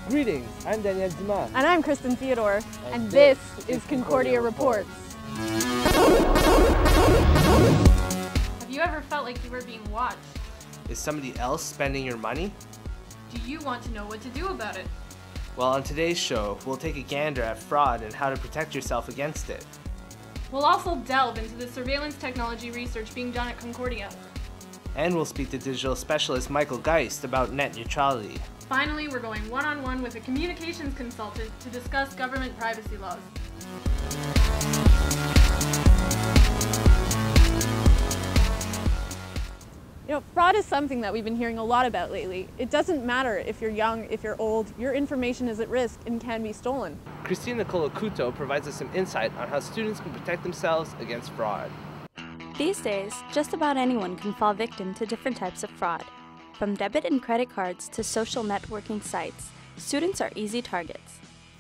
Greetings, I'm Daniel Dumas. And I'm Kristen Theodore, and this is Concordia Reports. Have you ever felt like you were being watched? Is somebody else spending your money? Do you want to know what to do about it? Well, on today's show, we'll take a gander at fraud and how to protect yourself against it. We'll also delve into the surveillance technology research being done at Concordia. And we'll speak to digital specialist Michael Geist about net neutrality. Finally, we're going one-on-one with a communications consultant to discuss government privacy laws. You know, fraud is something that we've been hearing a lot about lately. It doesn't matter if you're young, if you're old, your information is at risk and can be stolen. Christina Colocuto provides us some insight on how students can protect themselves against fraud. These days, just about anyone can fall victim to different types of fraud. From debit and credit cards to social networking sites, students are easy targets.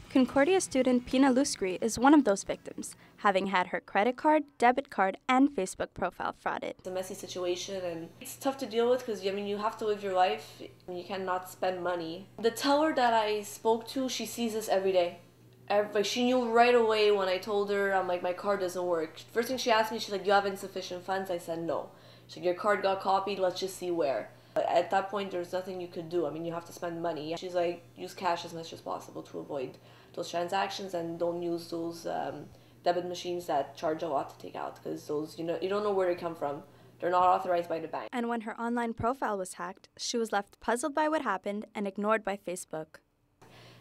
Concordia student Pina Luscri is one of those victims, having had her credit card, debit card, and Facebook profile frauded. It's a messy situation and it's tough to deal with because you have to live your life and you cannot spend money. The teller that I spoke to, she sees this every day. She knew right away when I told her, I'm like, my card doesn't work. First thing she asked me, she's like, you have insufficient funds? I said no. She's like, your card got copied, let's just see where. But at that point, there's nothing you could do. I mean, you have to spend money. She's like, use cash as much as possible to avoid those transactions and don't use those debit machines that charge a lot to take out because those, you don't know where they come from. They're not authorized by the bank. And when her online profile was hacked, she was left puzzled by what happened and ignored by Facebook.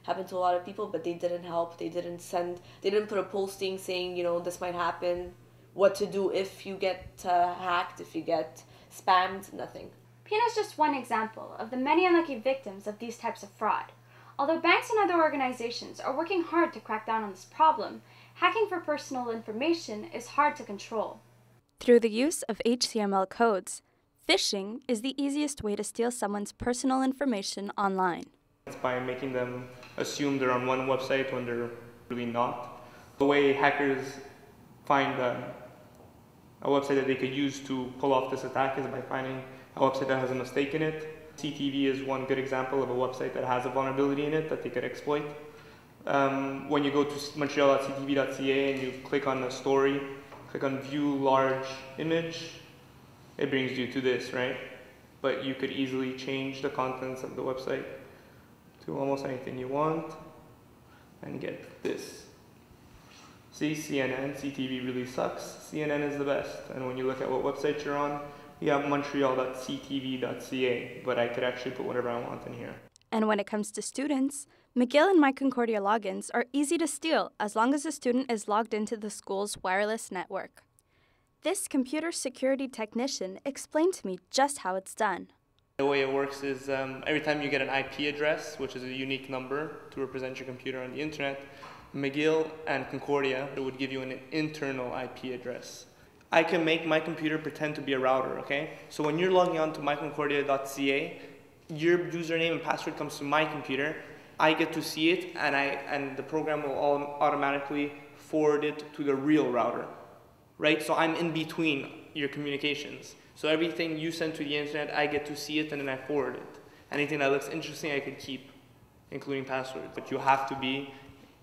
Happened to a lot of people, but they didn't help. They didn't put a posting saying, this might happen, what to do if you get hacked, if you get spammed, nothing. Pina is just one example of the many unlucky victims of these types of fraud. Although banks and other organizations are working hard to crack down on this problem, hacking for personal information is hard to control. Through the use of HTML codes, phishing is the easiest way to steal someone's personal information online. It's by making them assume they're on one website when they're really not. The way hackers find a website that they could use to pull off this attack is by finding a website that has a mistake in it. CTV is one good example of a website that has a vulnerability in it that they could exploit. When you go to montreal.ctv.ca and you click on the story, click on view large image, it brings you to this, right? But you could easily change the contents of the website to almost anything you want and get this. See, CNN, CTV really sucks. CNN is the best. And when you look at what website you're on, you have montreal.ctv.ca, but I could actually put whatever I want in here. And when it comes to students, McGill and My Concordia logins are easy to steal as long as the student is logged into the school's wireless network. This computer security technician explained to me just how it's done. The way it works is every time you get an IP address, which is a unique number to represent your computer on the internet, McGill and Concordia would give you an internal IP address. I can make my computer pretend to be a router, okay? So when you're logging on to myconcordia.ca, your username and password comes to my computer. I get to see it, and the program will automatically forward it to the real router, right? So I'm in between your communications. So everything you send to the internet, I get to see it and then I forward it. Anything that looks interesting, I could keep, including passwords. But you have to be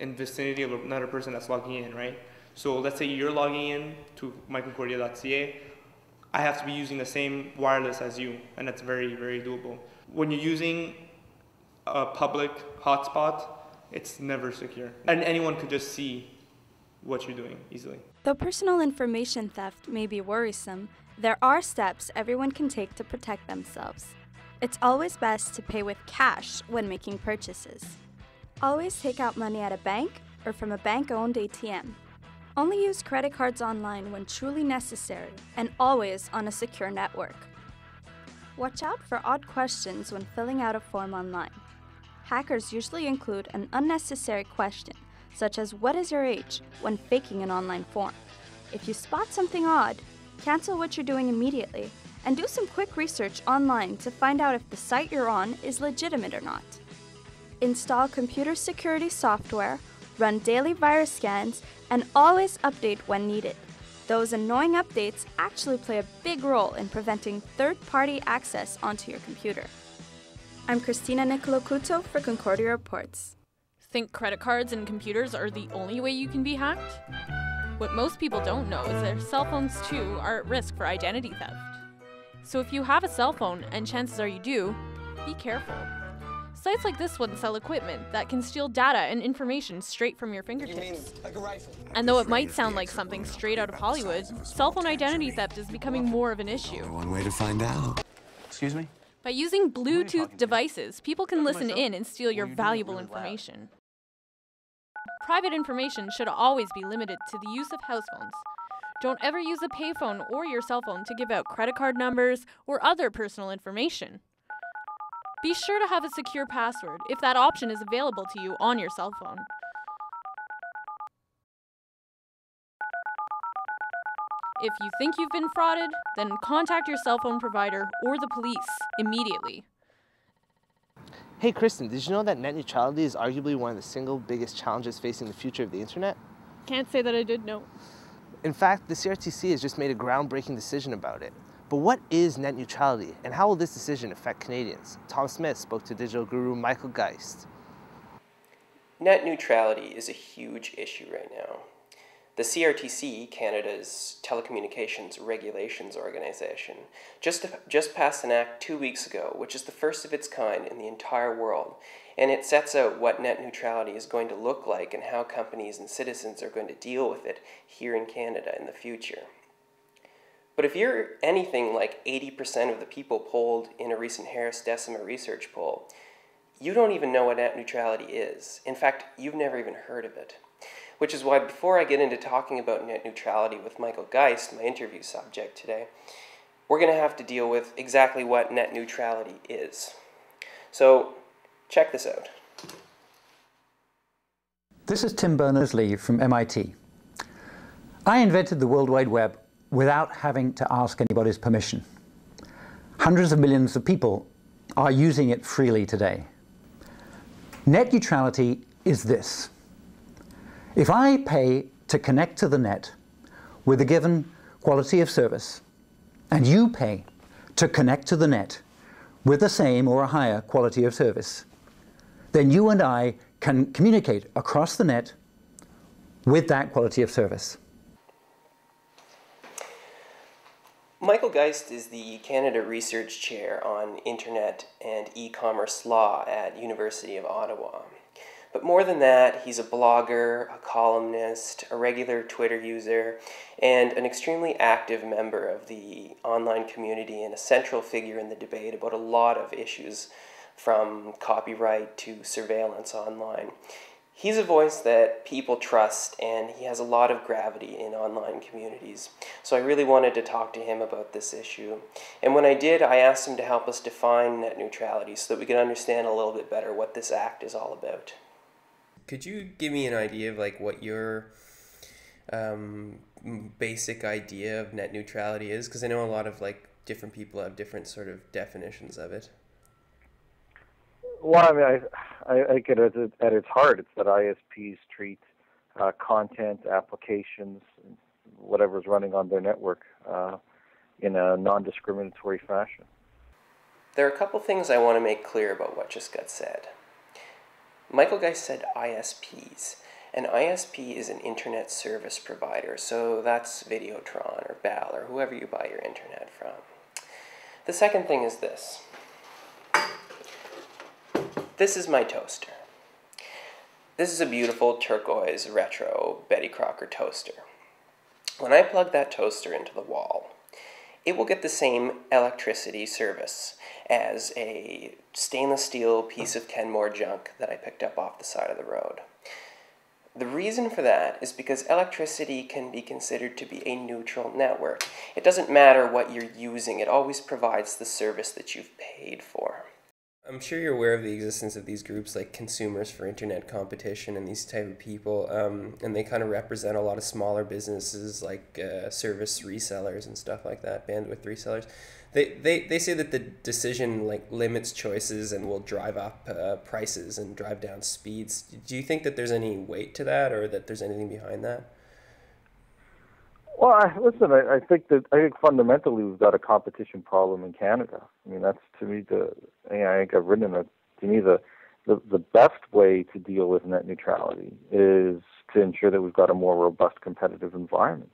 in vicinity of another person that's logging in, right? So let's say you're logging in to myconcordia.ca. I have to be using the same wireless as you, and that's very, very doable. When you're using a public hotspot, it's never secure. And anyone could just see what you're doing easily. Though personal information theft may be worrisome, there are steps everyone can take to protect themselves. It's always best to pay with cash when making purchases. Always take out money at a bank or from a bank-owned ATM. Only use credit cards online when truly necessary, and always on a secure network. Watch out for odd questions when filling out a form online. Hackers usually include an unnecessary question, such as "What is your age?" when faking an online form. If you spot something odd, cancel what you're doing immediately, and do some quick research online to find out if the site you're on is legitimate or not. Install computer security software, run daily virus scans, and always update when needed. Those annoying updates actually play a big role in preventing third-party access onto your computer. I'm Christina Nicolocuto for Concordia Reports. Think credit cards and computers are the only way you can be hacked? What most people don't know is their cell phones too are at risk for identity theft. So if you have a cell phone, and chances are you do, be careful. Sites like this one sell equipment that can steal data and information straight from your fingertips. You mean like a rifle? And though it might sound like something straight out of Hollywood, cell phone identity theft is becoming more of an issue. One way to find out. Excuse me? By using Bluetooth devices, people can listen in and steal your valuable information. Private information should always be limited to the use of house phones. Don't ever use a payphone or your cell phone to give out credit card numbers or other personal information. Be sure to have a secure password if that option is available to you on your cell phone. If you think you've been frauded, then contact your cell phone provider or the police immediately. Hey Kristen, did you know that net neutrality is arguably one of the single biggest challenges facing the future of the internet? Can't say that I did know. In fact, the CRTC has just made a groundbreaking decision about it. But what is net neutrality, and how will this decision affect Canadians? Tom Smith spoke to digital guru Michael Geist. Net neutrality is a huge issue right now. The CRTC, Canada's telecommunications regulations organization, just passed an act 2 weeks ago, which is the first of its kind in the entire world, and it sets out what net neutrality is going to look like and how companies and citizens are going to deal with it here in Canada in the future. But if you're anything like 80% of the people polled in a recent Harris Decima research poll, you don't even know what net neutrality is. In fact, you've never even heard of it. Which is why before I get into talking about net neutrality with Michael Geist, my interview subject today, we're going to have to deal with exactly what net neutrality is. So, check this out. This is Tim Berners-Lee from MIT. I invented the World Wide Web without having to ask anybody's permission. Hundreds of millions of people are using it freely today. Net neutrality is this. If I pay to connect to the net with a given quality of service, and you pay to connect to the net with the same or a higher quality of service, then you and I can communicate across the net with that quality of service. Michael Geist is the Canada Research Chair on Internet and E-commerce Law at University of Ottawa. But more than that, he's a blogger, a columnist, a regular Twitter user, and an extremely active member of the online community and a central figure in the debate about a lot of issues from copyright to surveillance online. He's a voice that people trust, and he has a lot of gravity in online communities. So I really wanted to talk to him about this issue. And when I did, I asked him to help us define net neutrality so that we could understand a little bit better what this act is all about. Could you give me an idea of like what your basic idea of net neutrality is? Because I know a lot of like different people have different sort of definitions of it. Well, I mean, I get it at its heart. It's that ISPs treat content, applications, whatever's running on their network in a non-discriminatory fashion. There are a couple things I want to make clear about what just got said. Michael Geist said ISPs. An ISP is an internet service provider, so that's Videotron or Bell or whoever you buy your internet from. The second thing is this. This is my toaster. This is a beautiful turquoise retro Betty Crocker toaster. When I plug that toaster into the wall, it will get the same electricity service as a stainless steel piece of Kenmore junk that I picked up off the side of the road. The reason for that is because electricity can be considered to be a neutral network. It doesn't matter what you're using, it always provides the service that you've paid for. I'm sure you're aware of the existence of these groups like Consumers for Internet Competition and these type of people, and they kind of represent a lot of smaller businesses like service resellers and stuff like that, bandwidth resellers. They say that the decision like limits choices and will drive up prices and drive down speeds. Do you think that there's any weight to that, or that there's anything behind that? Well, I think fundamentally we've got a competition problem in Canada. I mean, that's to me I think I've written it. To me, the best way to deal with net neutrality is to ensure that we've got a more robust competitive environment.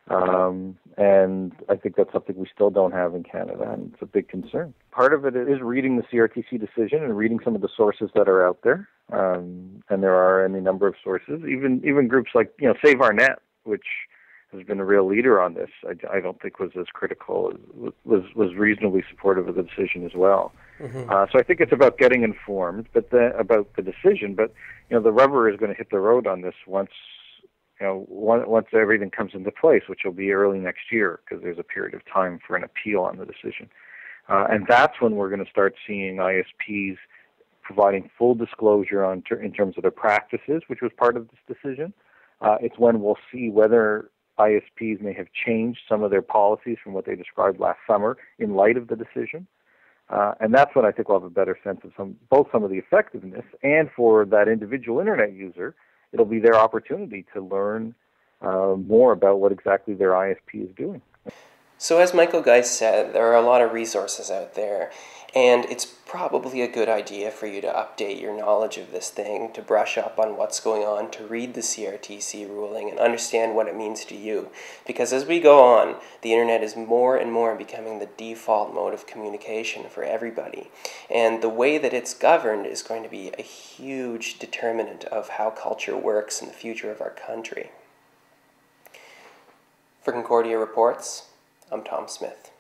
And I think that's something we still don't have in Canada, and it's a big concern. Part of it is reading the CRTC decision and reading some of the sources that are out there. And there are any number of sources, even groups like Save Our Net, which has been a real leader on this. I don't think was as critical, was reasonably supportive of the decision as well. Mm-hmm. So I think it's about getting informed, about the decision. But the rubber is going to hit the road on this once everything comes into place, which will be early next year, because there's a period of time for an appeal on the decision. And that's when we're going to start seeing ISPs providing full disclosure in terms of their practices, which was part of this decision. It's when we'll see whether ISPs may have changed some of their policies from what they described last summer in light of the decision. And that's when I think we'll have a better sense of both some of the effectiveness, and for that individual internet user, it'll be their opportunity to learn more about what exactly their ISP is doing. So as Michael Geist said, there are a lot of resources out there, and it's probably a good idea for you to update your knowledge of this thing, to brush up on what's going on, to read the CRTC ruling and understand what it means to you. Because as we go on, the internet is more and more becoming the default mode of communication for everybody. And the way that it's governed is going to be a huge determinant of how culture works in the future of our country. For Concordia Reports, I'm Tom Smith.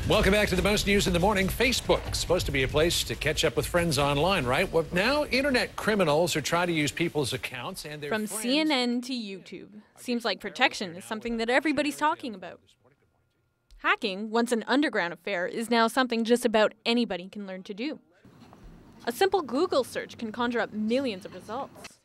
Welcome back to the most news in the morning. Facebook, supposed to be a place to catch up with friends online, right? Well, now internet criminals are trying to use people's accounts and their From CNN to YouTube. Seems like protection is something that everybody's talking about. Hacking, once an underground affair, is now something just about anybody can learn to do. A simple Google search can conjure up millions of results.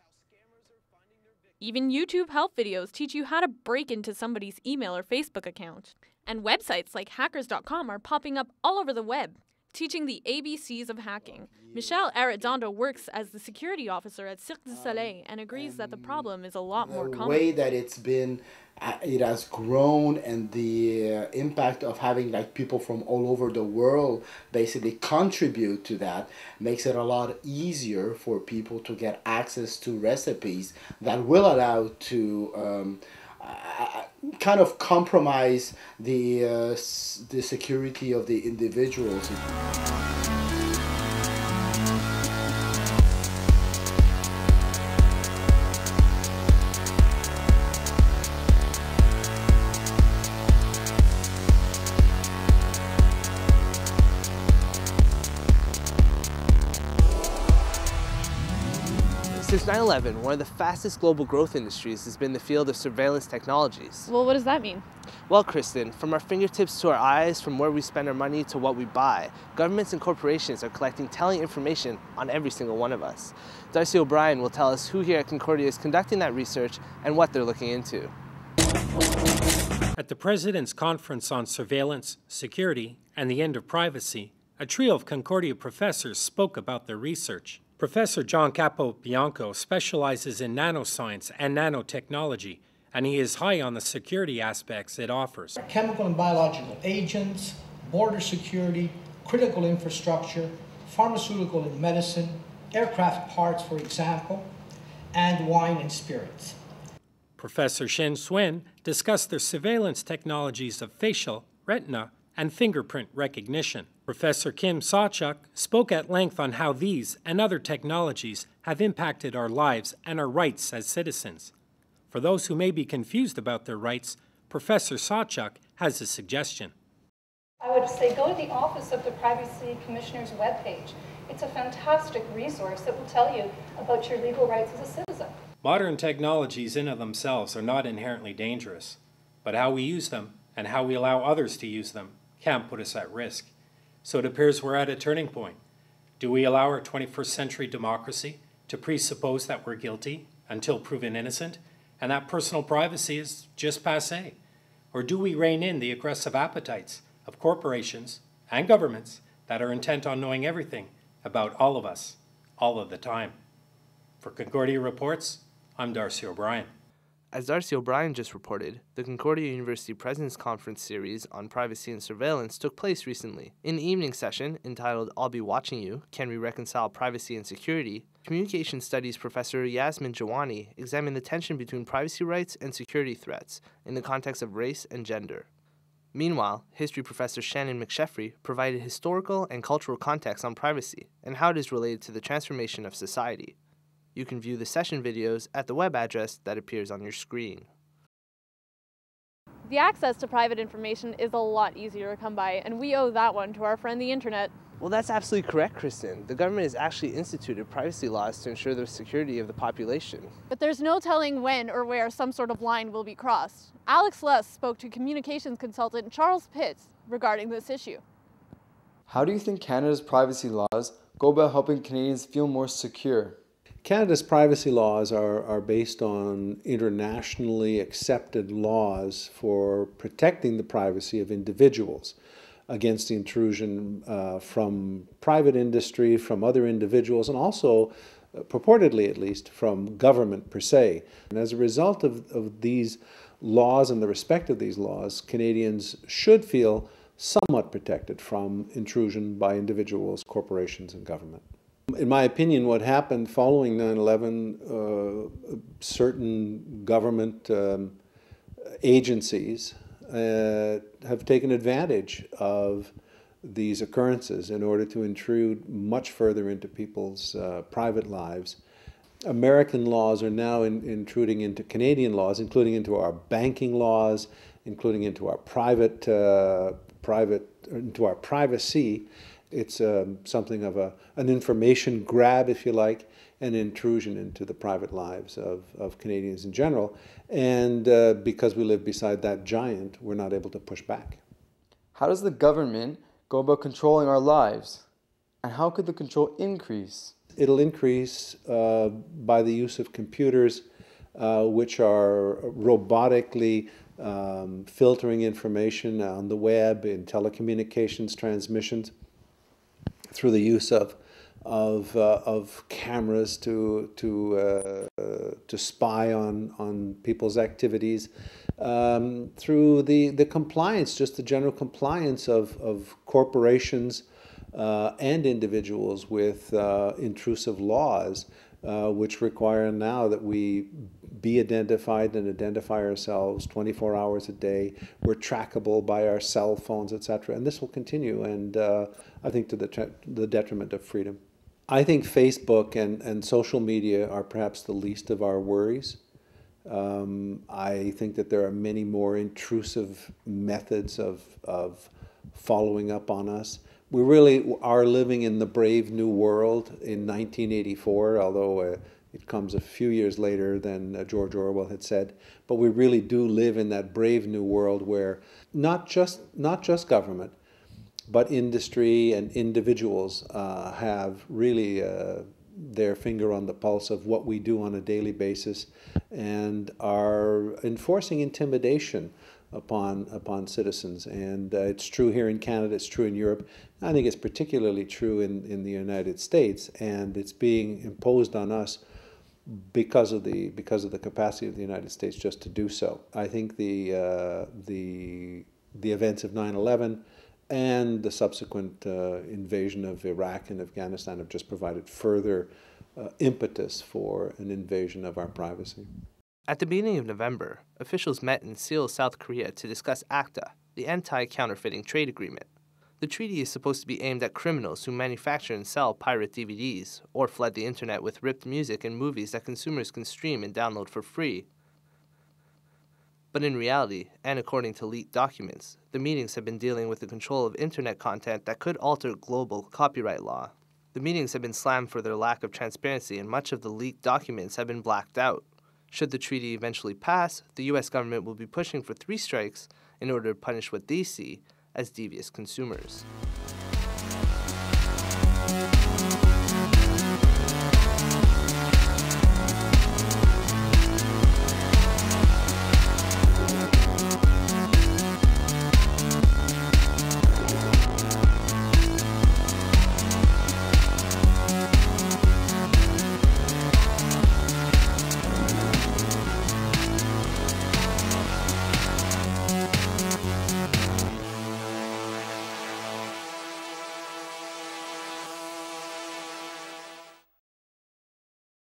Even YouTube help videos teach you how to break into somebody's email or Facebook account. And websites like hackers.com are popping up all over the web, teaching the ABCs of hacking. Michelle Arredondo works as the security officer at Cirque du Soleil and agrees that the problem is a lot more common. The way that it has grown, and the impact of having people from all over the world basically contribute to that makes it a lot easier for people to get access to recipes that will allow to kind of compromise the security of the individuals. Since 9/11, one of the fastest global growth industries has been the field of surveillance technologies. Well, what does that mean? Well, Kristen, from our fingertips to our eyes, from where we spend our money to what we buy, governments and corporations are collecting telling information on every single one of us. Darcy O'Brien will tell us who here at Concordia is conducting that research and what they're looking into. At the President's Conference on Surveillance, Security, and the End of Privacy, a trio of Concordia professors spoke about their research. Professor John Capobianco specializes in nanoscience and nanotechnology, and he is high on the security aspects it offers. Chemical and biological agents, border security, critical infrastructure, pharmaceutical and medicine, aircraft parts, for example, and wine and spirits. Professor Shen Suen discussed their surveillance technologies of facial, retina, and fingerprint recognition. Professor Kim Sawchuk spoke at length on how these and other technologies have impacted our lives and our rights as citizens. For those who may be confused about their rights, Professor Sawchuk has a suggestion. I would say go to the Office of the Privacy Commissioner's webpage. It's a fantastic resource that will tell you about your legal rights as a citizen. Modern technologies in and of themselves are not inherently dangerous, but how we use them and how we allow others to use them can put us at risk. So it appears we're at a turning point. Do we allow our 21st century democracy to presuppose that we're guilty until proven innocent, and that personal privacy is just passé? Or do we rein in the aggressive appetites of corporations and governments that are intent on knowing everything about all of us, all of the time? For Concordia Reports, I'm Darcy O'Brien. As Darcy O'Brien just reported, the Concordia University President's Conference series on privacy and surveillance took place recently. In the evening session, entitled I'll Be Watching You, Can We Reconcile Privacy and Security?, Communication Studies professor Yasmin Jawani examined the tension between privacy rights and security threats in the context of race and gender. Meanwhile, history professor Shannon McSheffrey provided historical and cultural context on privacy and how it is related to the transformation of society. You can view the session videos at the web address that appears on your screen. The access to private information is a lot easier to come by, and we owe that one to our friend the internet. Well, that's absolutely correct, Kristen. The government has actually instituted privacy laws to ensure the security of the population. But there's no telling when or where some sort of line will be crossed. Alex Luss spoke to communications consultant Charles Pitts regarding this issue. How do you think Canada's privacy laws go about helping Canadians feel more secure? Canada's privacy laws are based on internationally accepted laws for protecting the privacy of individuals against the intrusion from private industry, from other individuals, and also, purportedly at least, from government per se. And as a result of these laws and the respect of these laws, Canadians should feel somewhat protected from intrusion by individuals, corporations, and government. In my opinion, what happened following 9/11, certain government agencies have taken advantage of these occurrences in order to intrude much further into people's private lives. American laws are now intruding into Canadian laws, including into our banking laws, including into our into our privacy. It's something of an information grab, if you like, an intrusion into the private lives of Canadians in general. And because we live beside that giant, we're not able to push back. How does the government go about controlling our lives? And how could the control increase? It'll increase by the use of computers, which are robotically filtering information on the web, in telecommunications transmissions, through the use of cameras to spy on people's activities, through the compliance, just the general compliance of corporations and individuals with intrusive laws, which require now that we be identified and identify ourselves 24 hours a day. We're trackable by our cell phones, etc. And this will continue, and I think to the detriment of freedom. I think Facebook and social media are perhaps the least of our worries. I think that there are many more intrusive methods of following up on us. We really are living in the brave new world in 1984, although it comes a few years later than George Orwell had said. But we really do live in that brave new world where not just government, but industry and individuals have really their finger on the pulse of what we do on a daily basis and are enforcing intimidation upon citizens. And it's true here in Canada, it's true in Europe. I think it's particularly true in the United States, and it's being imposed on us because of the capacity of the United States just to do so. I think the events of 9/11 and the subsequent invasion of Iraq and Afghanistan have just provided further impetus for an invasion of our privacy. At the beginning of November, officials met in Seoul, South Korea to discuss ACTA, the Anti-Counterfeiting Trade Agreement. The treaty is supposed to be aimed at criminals who manufacture and sell pirate DVDs or flood the internet with ripped music and movies that consumers can stream and download for free. But in reality, and according to leaked documents, the meetings have been dealing with the control of internet content that could alter global copyright law. The meetings have been slammed for their lack of transparency, and much of the leaked documents have been blacked out. Should the treaty eventually pass, the U.S. government will be pushing for 3 strikes in order to punish what they see as devious consumers.